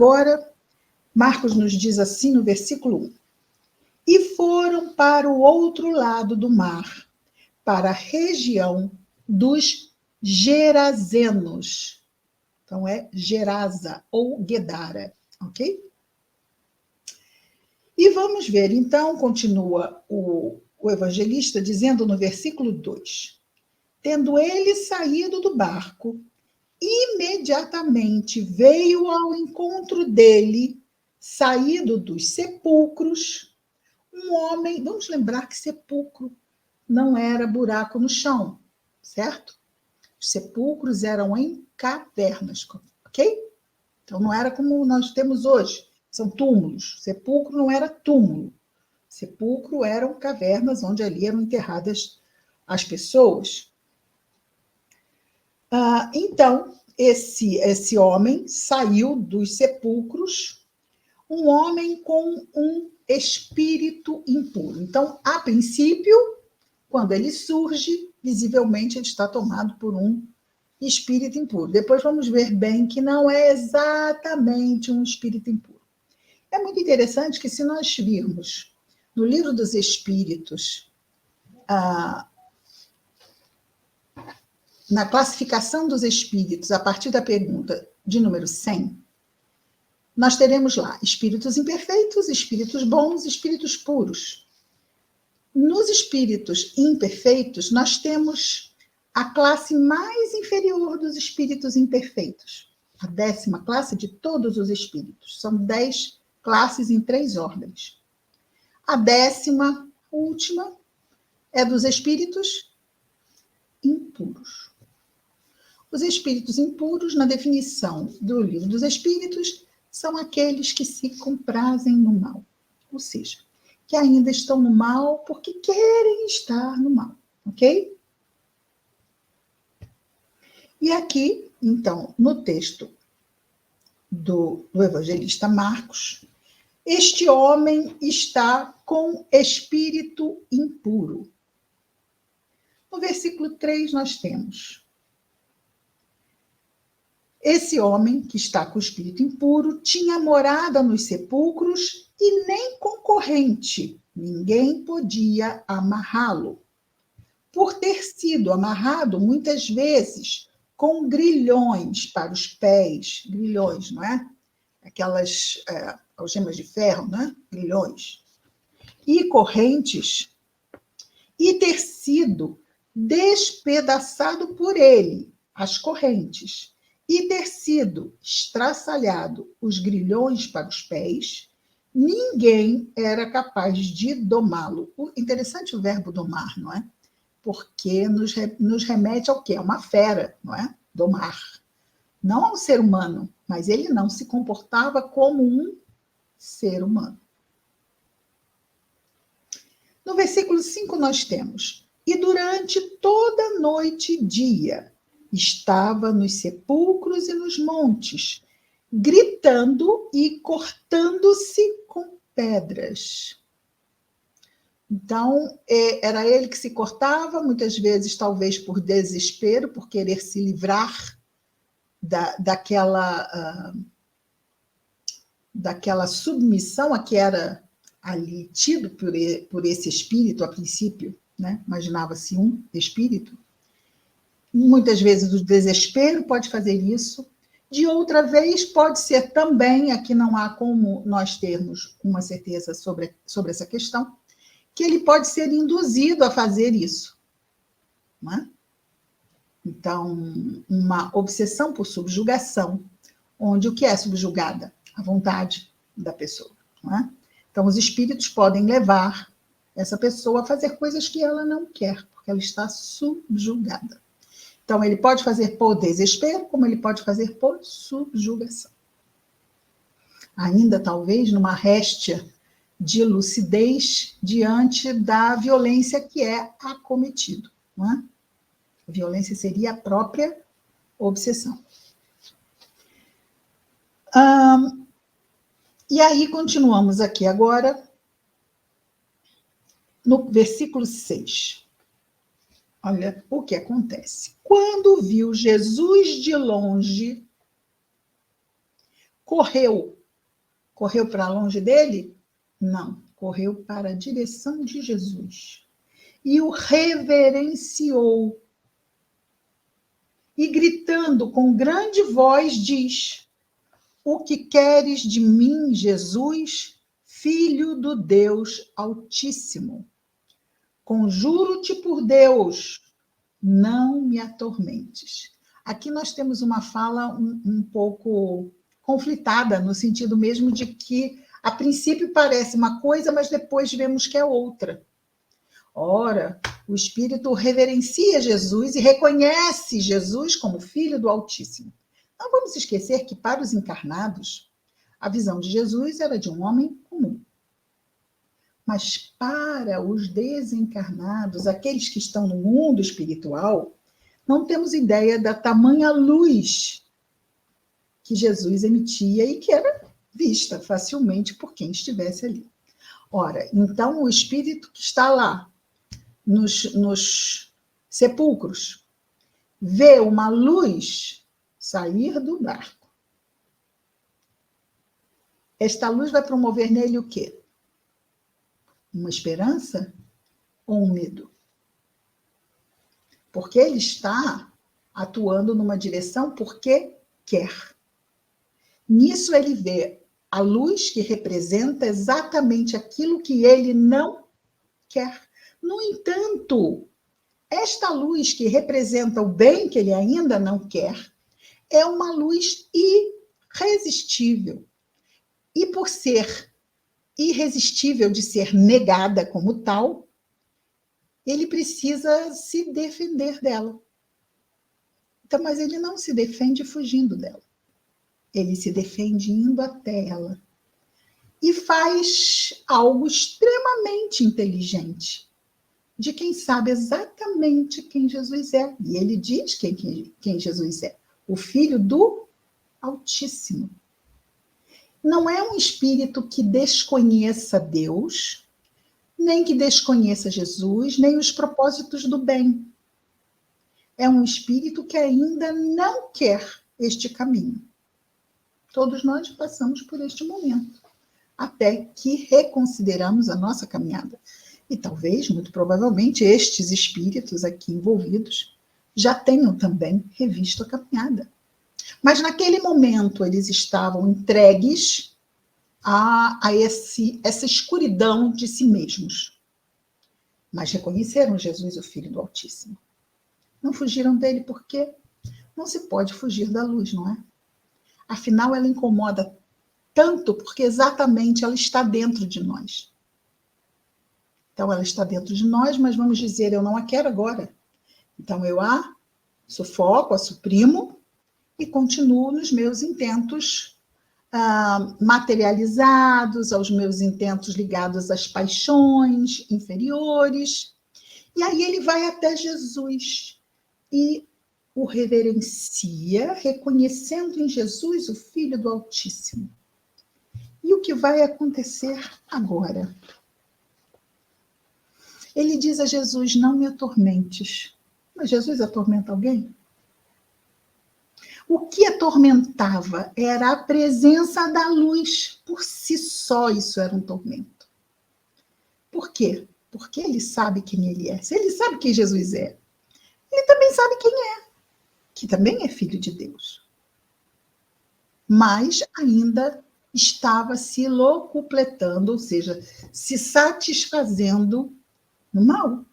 Agora, Marcos nos diz assim no versículo 1. E foram para o outro lado do mar, para a região dos Gerazenos. Então, é Gerasa ou Guedara, ok? E vamos ver, então, continua o evangelista dizendo no versículo 2. Tendo ele saído do barco, imediatamente veio ao encontro dele, saído dos sepulcros, um homem. Vamos lembrar que sepulcro não era buraco no chão, certo? Os sepulcros eram em cavernas, ok? Então não era como nós temos hoje, são túmulos. Sepulcro não era túmulo. Sepulcro eram cavernas onde ali eram enterradas as pessoas. Então, esse homem saiu dos sepulcros, um homem com um espírito impuro. Então, a princípio, quando ele surge, visivelmente ele está tomado por um espírito impuro. Depois vamos ver bem que não é exatamente um espírito impuro. É muito interessante que, se nós virmos no livro dos Espíritos, na classificação dos espíritos, a partir da pergunta de número 100, nós teremos lá espíritos imperfeitos, espíritos bons, espíritos puros. Nos espíritos imperfeitos, nós temos a classe mais inferior dos espíritos imperfeitos, a 10ª classe de todos os espíritos. São 10 classes em 3 ordens. A 10ª, última, é dos espíritos impuros. Os espíritos impuros, na definição do livro dos Espíritos, são aqueles que se comprazem no mal, ou seja, que ainda estão no mal porque querem estar no mal, ok? E aqui, então, no texto do evangelista Marcos, este homem está com espírito impuro. No versículo 3 nós temos: esse homem, que está com o espírito impuro, tinha morada nos sepulcros e nem concorrente, ninguém podia amarrá-lo, por ter sido amarrado muitas vezes com grilhões para os pés, grilhões, não é? Aquelas algemas de ferro, né? Grilhões. E correntes, e ter sido despedaçado por ele, as correntes, e ter sido estraçalhado os grilhões para os pés, ninguém era capaz de domá-lo. Interessante o verbo domar, não é? Porque nos remete ao quê? A uma fera, não é? Domar. Não ao ser humano, mas ele não se comportava como um ser humano. No versículo 5 nós temos: e durante toda a noite e dia estava nos sepulcros e nos montes, gritando e cortando-se com pedras. Então, era ele que se cortava, muitas vezes, talvez por desespero, por querer se livrar daquela submissão a que era ali tido por esse espírito, a princípio, né? Imaginava-se um espírito. Muitas vezes o desespero pode fazer isso. De outra vez, pode ser também, aqui não há como nós termos uma certeza sobre essa questão, que ele pode ser induzido a fazer isso. Não é? Então, uma obsessão por subjugação, onde o que é subjugada? A vontade da pessoa. Não é? Então, os espíritos podem levar essa pessoa a fazer coisas que ela não quer, porque ela está subjugada. Então, ele pode fazer por desespero, como ele pode fazer por subjugação. Ainda, talvez, numa réstia de lucidez diante da violência que é acometido. Não é? A violência seria a própria obsessão. E aí, continuamos aqui agora, no versículo 6. Olha o que acontece. Quando viu Jesus de longe, correu. Correu para longe dele? Não, correu para a direção de Jesus. E o reverenciou. E gritando com grande voz diz: o que queres de mim, Jesus, Filho do Deus Altíssimo? Conjuro-te por Deus, não me atormentes. Aqui nós temos uma fala um pouco conflitada, no sentido mesmo de que, a princípio, parece uma coisa, mas depois vemos que é outra. Ora, o Espírito reverencia Jesus e reconhece Jesus como Filho do Altíssimo. Não vamos esquecer que, para os encarnados, a visão de Jesus era de um homem comum. Mas para os desencarnados, aqueles que estão no mundo espiritual, não temos ideia da tamanha luz que Jesus emitia e que era vista facilmente por quem estivesse ali. Ora, então o espírito que está lá, nos sepulcros, vê uma luz sair do barco. Esta luz vai promover nele o quê? Uma esperança ou um medo? Porque ele está atuando numa direção porque quer. Nisso ele vê a luz que representa exatamente aquilo que ele não quer. No entanto, esta luz que representa o bem que ele ainda não quer é uma luz irresistível. E por ser irresistível de ser negada como tal, ele precisa se defender dela. Então, mas ele não se defende fugindo dela. Ele se defende indo até ela. E faz algo extremamente inteligente, de quem sabe exatamente quem Jesus é. E ele diz quem Jesus é. O Filho do Altíssimo. Não é um espírito que desconheça Deus, nem que desconheça Jesus, nem os propósitos do bem. É um espírito que ainda não quer este caminho. Todos nós passamos por este momento, até que reconsideramos a nossa caminhada. E talvez, muito provavelmente, estes espíritos aqui envolvidos já tenham também revisto a caminhada. Mas naquele momento eles estavam entregues a essa escuridão de si mesmos. Mas reconheceram Jesus, o Filho do Altíssimo. Não fugiram dele porque não se pode fugir da luz, não é? Afinal, ela incomoda tanto porque exatamente ela está dentro de nós. Então, ela está dentro de nós, mas vamos dizer, eu não a quero agora. Então, eu a sufoco, a suprimo e continuo nos meus intentos materializados, aos meus intentos ligados às paixões inferiores. E aí ele vai até Jesus e o reverencia, reconhecendo em Jesus o Filho do Altíssimo. E o que vai acontecer agora? Ele diz a Jesus, não me atormentes. Mas Jesus atormenta alguém? O que atormentava era a presença da luz. Por si só, isso era um tormento. Por quê? Porque ele sabe quem ele é. Se ele sabe quem Jesus é, ele também sabe quem é, que também é filho de Deus. Mas ainda estava se locupletando, ou seja, se satisfazendo no mal.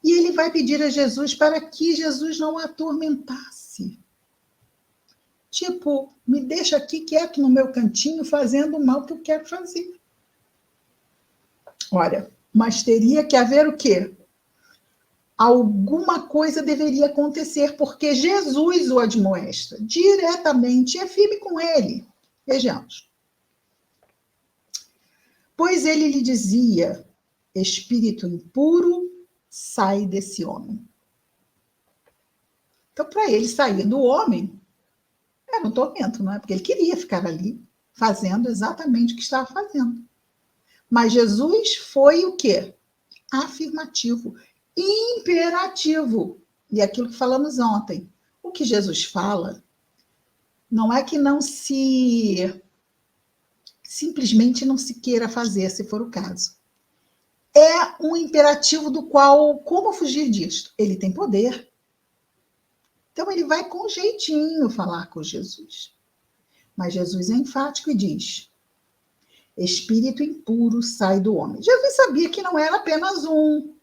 E ele vai pedir a Jesus para que Jesus não o atormentasse. Tipo, me deixa aqui quieto no meu cantinho, fazendo o mal que eu quero fazer. Olha, mas teria que haver o quê? Alguma coisa deveria acontecer, porque Jesus o admoesta diretamente, é firme com ele. Vejamos. Pois ele lhe dizia, espírito impuro, sai desse homem. Então, para ele sair do homem, era um tormento, não é? Porque ele queria ficar ali, fazendo exatamente o que estava fazendo. Mas Jesus foi o quê? Afirmativo, imperativo. E aquilo que falamos ontem. O que Jesus fala Não é que não se... simplesmente não se queira fazer, se for o caso. É um imperativo do qual, como fugir disto? Ele tem poder. Então ele vai com jeitinho falar com Jesus. Mas Jesus é enfático e diz: espírito impuro sai do homem. Jesus sabia que não era apenas um,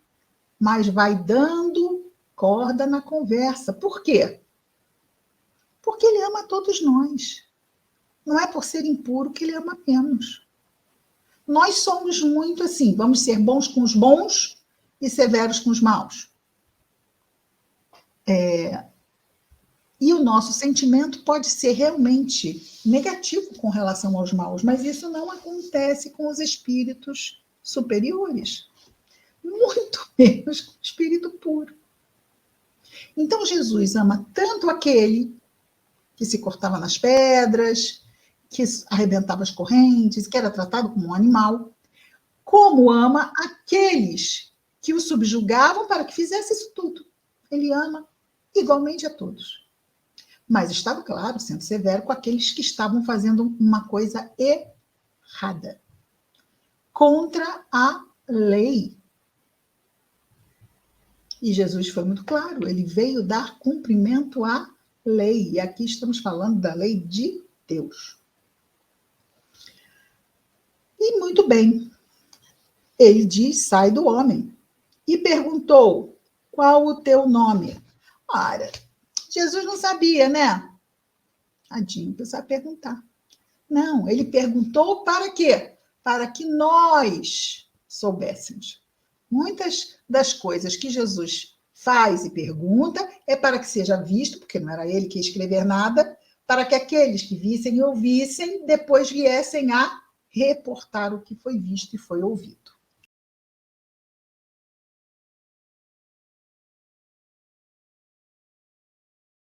mas vai dando corda na conversa. Por quê? Porque ele ama todos nós. Não é por ser impuro que ele ama menos. Nós somos muito assim, vamos ser bons com os bons e severos com os maus. E o nosso sentimento pode ser realmente negativo com relação aos maus, mas isso não acontece com os espíritos superiores. Muito menos com o espírito puro. Então Jesus ama tanto aquele que se cortava nas pedras, que arrebentava as correntes, que era tratado como um animal, como ama aqueles que o subjugavam para que fizesse isso tudo. Ele ama igualmente a todos. Mas estava, claro, sendo severo com aqueles que estavam fazendo uma coisa errada, contra a lei. E Jesus foi muito claro, ele veio dar cumprimento à lei. E aqui estamos falando da lei de Deus. E muito bem, ele diz: sai do homem. E perguntou: qual o teu nome? Ora, Jesus não sabia, né? Tadinho, precisa perguntar. Não, ele perguntou para quê? Para que nós soubéssemos. Muitas das coisas que Jesus faz e pergunta é para que seja visto, porque não era ele que ia escrever nada, para que aqueles que vissem e ouvissem, depois viessem a reportar o que foi visto e foi ouvido.